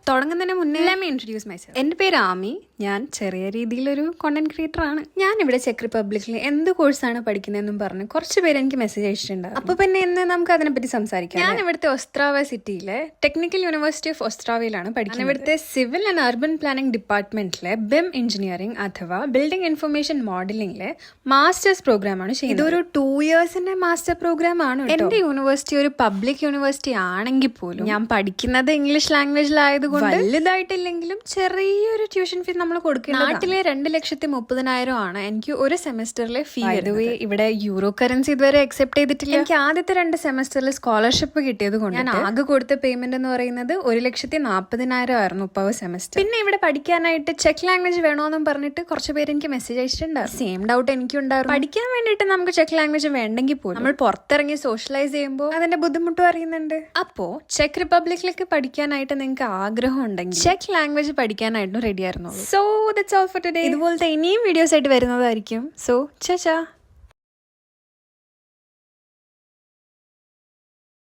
തുടങ്ങുന്നതിന് മുന്നേ introduce myself. എൻ്റെ പേര് ആമി. ഞാൻ ചെറിയ രീതിയിലൊരു കോണ്ടന്റ് ക്രിയേറ്റർ ആണ്. ഞാൻ ഇവിടെ ചെക്ക് റിപ്പബ്ലിക്കിൽ എന്ത് കോഴ്സാണ് പഠിക്കുന്നതെന്നും പറഞ്ഞ് കുറച്ച് പേര് എനിക്ക് മെസ്സേജ് അയച്ചിട്ടുണ്ട്. അപ്പൊ പിന്നെ ഇന്ന് നമുക്ക് അതിനെപ്പറ്റി സംസാരിക്കാം. ഞാൻ ഇവിടുത്തെ ഒസ്ട്രാവ സിറ്റിയിലെ ടെക്നിക്കൽ യൂണിവേഴ്സിറ്റി ഓഫ് ഒസ്ട്രാവയിലാണ് പഠിക്കുന്നത്. ഇവിടുത്തെ സിവിൽ ആൻഡ് അർബൻ പ്ലാനിംഗ് ഡിപ്പാർട്ട്മെന്റിലെ ബിം എഞ്ചിനീയറിംഗ് അഥവാ ബിൽഡിംഗ് ഇൻഫർമേഷൻ മോഡലിംഗിലെ മാസ്റ്റേഴ്സ് പ്രോഗ്രാം ആണ് ചെയ്യുന്നത്. ഇതൊരു 2 ഇയേഴ്സിന്റെ മാസ്റ്റർ പ്രോഗ്രാം ആണ്. എന്റെ യൂണിവേഴ്സിറ്റി ഒരു പബ്ലിക് യൂണിവേഴ്സിറ്റി ആണെങ്കിൽ പോലും ഞാൻ പഠിക്കുന്നത് ഇംഗ്ലീഷ് ലാംഗ്വേജിലായതുകൊണ്ട് വലുതായിട്ടില്ലെങ്കിലും ചെറിയൊരു ട്യൂഷൻ ഫീസ് നമ്മൾ കൊടുക്കുന്നത്. നാട്ടിലെ 2,30,000 ആണ് എനിക്ക് ഒരു സെമസ്റ്ററിലെ ഫീ. ഇവിടെ യൂറോ കറൻസി ഇതുവരെ അക്സെപ്റ്റ് ചെയ്തിട്ടില്ല. എനിക്ക് ആദ്യത്തെ 2 സെമസ്റ്ററിൽ സ്കോളർഷിപ്പ് കിട്ടിയത് കൊണ്ട് ഞാൻ ആകെ കൊടുത്ത പേയ്മെന്റ് എന്ന് പറയുന്നത് 1,40,40,000 ആയിരുന്നു per സെമസ്റ്റർ. പിന്നെ ഇവിടെ പഠിക്കാനായിട്ട് ചെക്ക് ലാംഗ്വേജ് വേണോന്നും പറഞ്ഞിട്ട് കുറച്ച് പേര് എനിക്ക് മെസ്സേജ് അയച്ചിട്ടുണ്ട്. സെയിം ഡൗട്ട് എനിക്കുണ്ടായിരുന്നു. പഠിക്കാൻ വേണ്ടിയിട്ട് നമുക്ക് ചെക്ക് ലാംഗ്വേജ് വേണ്ടെങ്കിൽ പോലും നമ്മൾ പുറത്തിറങ്ങി സോഷ്യലൈസ് ചെയ്യുമ്പോൾ അതിന്റെ ബുദ്ധിമുട്ടും അറിയുന്നുണ്ട്. അപ്പോ ചെക്ക് റിപ്പബ്ലിക്കിലേക്ക് പഠിക്കാനായിട്ട് നിങ്ങൾക്ക് ആഗ്രഹം ഉണ്ടെങ്കിൽ ചെക്ക് ലാംഗ്വേജ് പഠിക്കാനായിട്ടും റെഡി ആയിരുന്നു. So that's all for today. ഇതുപോലത്തെ ഇനിയും വീഡിയോസ് ആയിട്ട് വരുന്നതായിരിക്കും. സോ ചാ